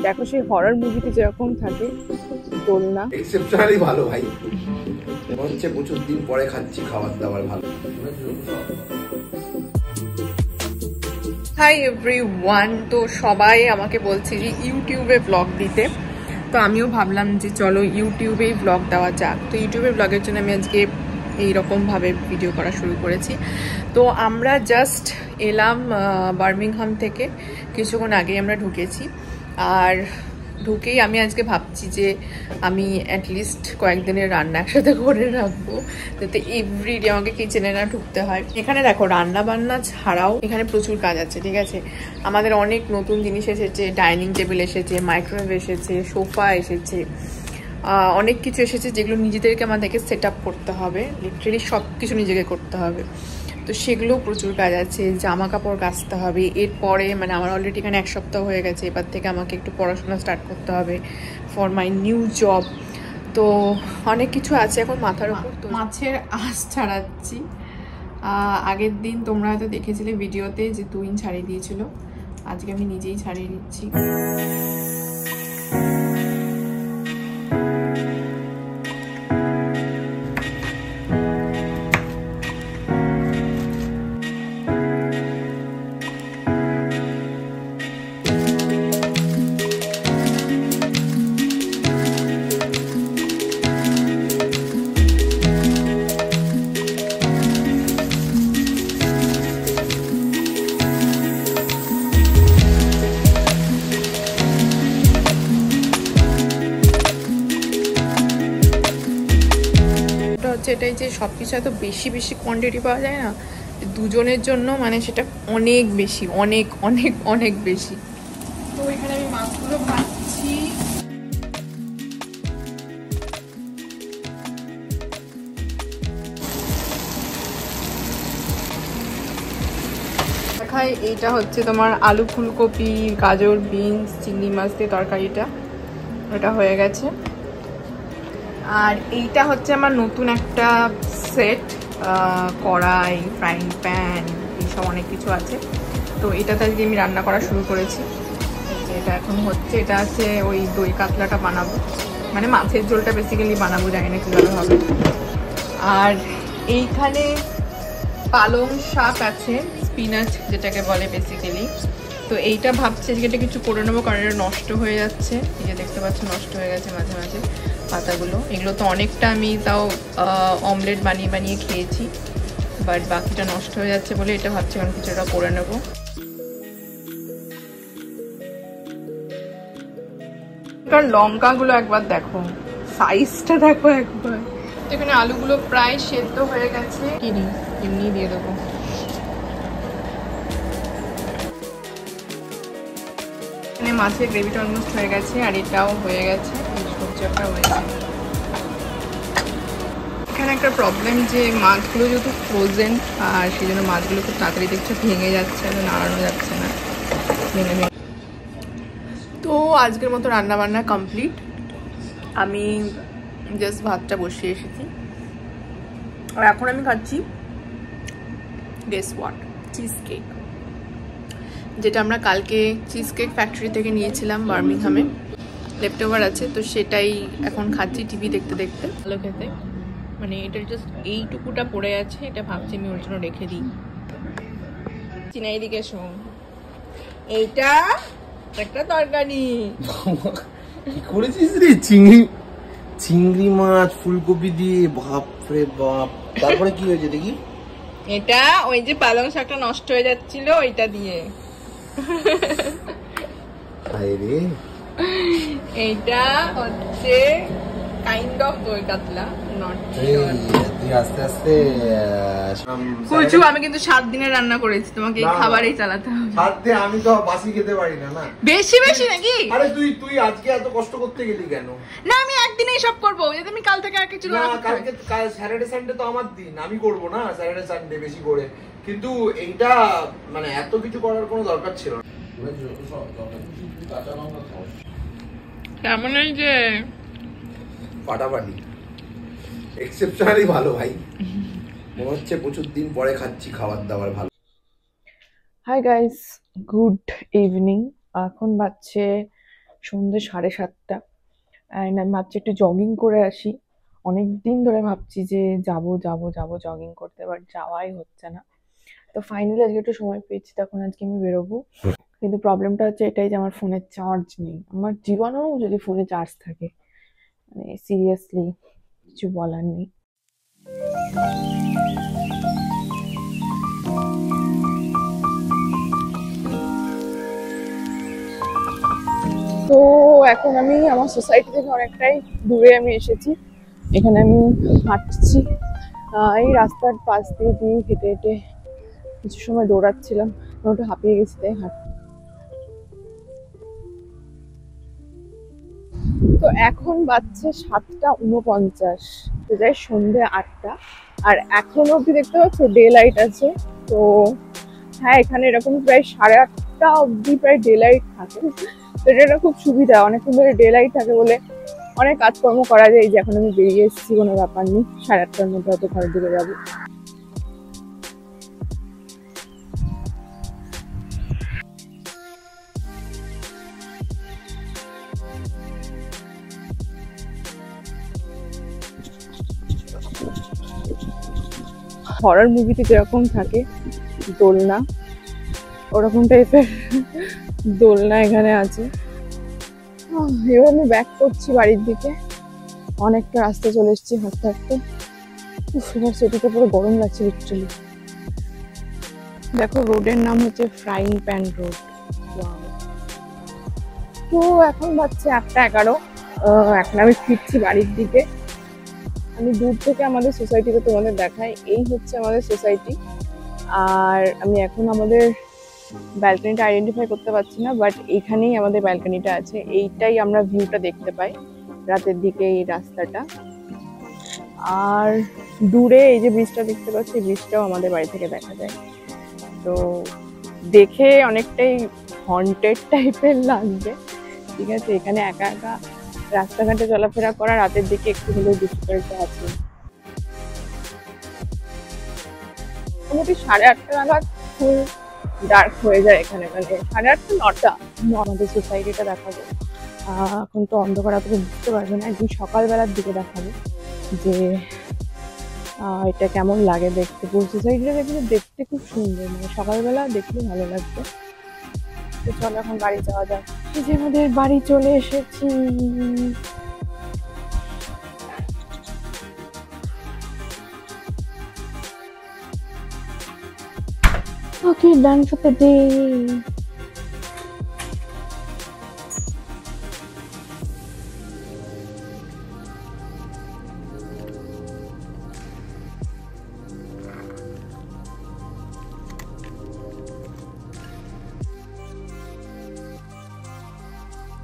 দেখো সেই হরর মুভিতে যেরকম থাকে দোলনা, এক্সেপশনালি ভালো ভাই। মনে হচ্ছে প্রচুর দিন পরে খাচ্ছি, খাবার দাবার ভালো। হাই এভরিওয়ান, তো সবাই আমাকে বলছে যে ইউটিউবে ব্লগ দিতে, তো আমিও ভাবলাম যে চলো ইউটিউবেই ব্লগ দেওয়া যাক। তো ইউটিউবে ব্লগের জন্য আমি আজকে এইরকমভাবে ভিডিও করা শুরু করেছি। তো আমরা জাস্ট এলাম বার্মিংহাম থেকে, কিছুক্ষণ আগেই আমরা ঢুকেছি। আর ঢুকেই আমি আজকে ভাবছি যে আমি অ্যাটলিস্ট কয়েকদিনের রান্না একসাথে করে রাখবো, যাতে এভরিডে আমাকে কিচেনে না ঢুকতে হয়। এখানে দেখো রান্না বান্না ছাড়াও এখানে প্রচুর কাজ আছে, ঠিক আছে। আমাদের অনেক নতুন জিনিস এসেছে, ডাইনিং টেবিল এসেছে, মাইক্রোওয়েভ এসেছে, সোফা এসেছে, অনেক কিছু এসেছে যেগুলো নিজেদেরকে আমাদেরকে সেট আপ করতে হবে, লিটারেলি সব কিছু নিজেকে করতে হবে। তো সেগুলো প্রচুর কাজ আছে, জামা কাপড় কাচতে হবে। এরপরে মানে আমার অলরেডি এখানে 1 সপ্তাহ হয়ে গেছে, এবার থেকে আমাকে একটু পড়াশোনা স্টার্ট করতে হবে ফর মাই নিউ জব। তো অনেক কিছু আছে এখন মাথার উপর। তো মাছের আঁশ ছাড়াচ্ছি। আগের দিন তোমরা হয়তো দেখেছিলে ভিডিওতে যে তুইন ছাড়িয়ে দিয়েছিল, আজকে আমি নিজেই ছাড়িয়ে দিচ্ছি। এটাই যে সব কিছু এত বেশি বেশি কোয়ান্টিটি পাওয়া যায় না, দুজনের জন্য মানে সেটা অনেক বেশি, অনেক অনেক অনেক বেশি। তো এখানে আমি মাছগুলো ভাজছি। দেখাই, এইটা হচ্ছে তোমার আলু ফুলকপি গাজর বিনস চিংড়ি মাছ দিয়ে তরকারিটা, এটা হয়ে গেছে। আর এইটা হচ্ছে আমার নতুন একটা সেট, কড়াই, ফ্রাইং প্যান, এইসব অনেক কিছু আছে। তো এটাতে আজকে আমি রান্না করা শুরু করেছি। এটা এখন হচ্ছে, এটা আছে ওই দই কাতলাটা বানাবো, মানে মাছের ঝোলটা বেসিক্যালি বানাবো, জানি না কীভাবে হবে। আর এইখানে পালং শাক আছে, স্পিনাচ যেটাকে বলে বেসিক্যালি। তো এইটা ভাবছি আজকে এটা কিছু করে নেবো, কারণ এটা নষ্ট হয়ে যাচ্ছে, এই যে দেখতে পাচ্ছ নষ্ট হয়ে গেছে মাঝে মাঝে পাতাগুলো। এগুলো তো অনেকটা আমি তাও অমলেট বানিয়ে বানিয়ে খেয়েছি, বাট বাকিটা নষ্ট হয়ে যাচ্ছে বলে এটা ভাবছি এখন কিছুটা করে নেবো। লঙ্কাগুলো একবার দেখো, সাইজটা দেখো একবার। এখানে আলুগুলো প্রায় সেদ্ধ হয়ে গেছে, কিনি এমনি দিয়ে দেবো। এখানে মাছের গ্রেভিটা অলমোস্ট হয়ে গেছে, আর এটাও হয়ে গেছে, সবজিটা হয়েছে। এখানে একটা প্রবলেম যে মাছগুলো যেহেতু ফ্রোজেন, আর সেই জন্য মাছগুলো খুব তাড়াতাড়ি দেখছো ভেঙে যাচ্ছে, নাড়ানো যাচ্ছে না, ভেঙে ভেঙে। তো আজকের মতো রান্না বান্না কমপ্লিট। আমি জাস্ট ভাতটা বসিয়ে এসেছি, আর এখন আমি খাচ্ছি গেস হোয়াট, চিজ কেক, যেটা আমরা কালকে চিজ কেক ফ্যাক্টরি থেকে নিয়েছিলাম বার্মিংহামে, লেফট ওভার আছে। তো সেটাই এখন খাচ্ছি টিভি দেখতে দেখতে। ভালো খেতে, মানে এটা জাস্ট এইটুকুটা পড়ে আছে, এটা ভাবছি আমি ওর জন্য রেখে দিই। চিনাই দিকে শোন, এইটা একটা তরকারি কি করেছিস রে? চিংড়ি মাছ ফুলকপি দিয়ে, বাপরে বাপ। তারপরে কি হয়েছে দেখি? এটা ওই যে পালং শাকটা নষ্ট হয়ে যাচ্ছিল ওইটা দিয়ে। এইটা হচ্ছে কাইন্ড অফ দই কাতলা, আস্তে আস্তে। আমি কিন্তু 7 দিনের রান্না করেছি, তোমাকে এই খাবারই চালাতে হবে। 7 দিন আমি তো বাসি খেতে পারি না। না বেশি বেশি নাকি? আরে তুই আজকে এত কষ্ট করতে গেলি কেন? না আমি একদিনেই সব করবো, যদি আমি কাল থেকে আর কিছু না। কালকে স্যাটারডে সানডে তো আমার দিন, আমি করব না স্যাটারডে সানডে বেশি করে। কিন্তু এইটা মানে এত কিছু করার কোনো দরকার ছিল না। কেমন এই যে ফাটাফাটি, এক্সেপশনালি ভালো ভাই। মনে হচ্ছে প্রচুর দিন পরে খাচ্ছি, খাবার দাবার ভালো। Hi guys, good evening. এখন বাজছে সন্ধ্যে 7:30 অ্যান্ড আমি ভাবছি একটু জগিং করে আসি। অনেক দিন ধরে ভাবছি যে যাব যাব যাব জগিং করতে, বাট যাওয়াই হচ্ছে না। তো ফাইনালি আজকে একটু সময় পেয়েছি, তখন আজকে আমি বেরোবো। কিন্তু প্রবলেমটা হচ্ছে এটাই যে আমার ফোনে চার্জ নেই। আমার জীবনেও যদি ফোনে চার্জ থাকে, মানে সিরিয়াসলি কিছু বলার নেই। তো এখন আমি আমার সোসাইটি থেকে অনেকটাই দূরে আমি এসেছি। এখানে আমি হাঁটছি, এই রাস্তার পাশ দিয়ে হেঁটে হেঁটে কিছু সময় দৌড়াচ্ছিলাম, একটু হাঁপিয়ে গেছি তাই তো এখন বাজছে 7:49, তো যাই সন্ধ্যে 8টা। আর এখনো অব্দি দেখতে পাচ্ছ ডে লাইট আছে। তো হ্যাঁ, এখানে এরকম প্রায় 8:30 অব্দি প্রায় ডে লাইট থাকে। তো এটা খুব সুবিধা, অনেকক্ষণ ধরে ডে লাইট থাকে বলে অনেক কাজকর্ম করা যায়। এই যে এখন আমি বেরিয়ে এসেছি, কোনো ব্যাপার নেই, 8:30টার মধ্যে হয়তো ঘরে ঢুকে যাবো। হরর মুভিতে যেরকম থাকে দোলনা, ওরকম টাইপের দোলনা এখানে আছে। এবার আমি ব্যাক করছি বাড়ির দিকে। অনেকটা রাস্তা চলে এসেছি হাঁটতে হাঁটতে। এবার সেটিতে পুরো গরম লাগছে লিটারালি। দেখো, রোডের নাম হচ্ছে ফ্রাইং প্যান রোড। তো এখন বাজছে 8:11। এখন আমি ফিরছি বাড়ির দিকে। আমি দূর থেকে আমাদের সোসাইটিতে তোমাদের দেখাই। এই হচ্ছে আমাদের সোসাইটি। আর আমি এখন আমাদের ব্যালকনিটা আইডেন্টিফাই করতে পারছি না, বাট এইখানেই আমাদের ব্যালকনিটা আছে। এইটাই আমরা ভিউটা দেখতে পাই রাতের দিকে, এই রাস্তাটা। আর দূরে এই যে ব্রিজটা দেখতে পাচ্ছি, ব্রিজটাও আমাদের বাড়ি থেকে দেখা যায়। তো দেখে অনেকটাই হন্টেড টাইপের লাগবে, ঠিক আছে। এখানে একা একা রাস্তাঘাটে চলাফেরা করা রাতের দিকে একটু হলেও ডিফিকাল্ট আছে। মোটামুটি 8:30 নাগাদ ফুল ডার্ক হয়ে যায় এখানে, মানে 8:30 9টা। আমাদের সোসাইটিটা দেখাবো। এখন তো অন্ধকার, অতটা বুঝতে পারবে না, একদিন সকালবেলার দিকে দেখাবো যে এটা কেমন লাগে দেখতে। পুরো সোসাইটিটা দেখতে খুব সুন্দর, মানে সকালবেলা দেখলে ভালো লাগবে। তো চলো এখন বাড়ি যাওয়া যাক। এই যে আমাদের বাড়ি চলে এসেছি। Okay, done for the day.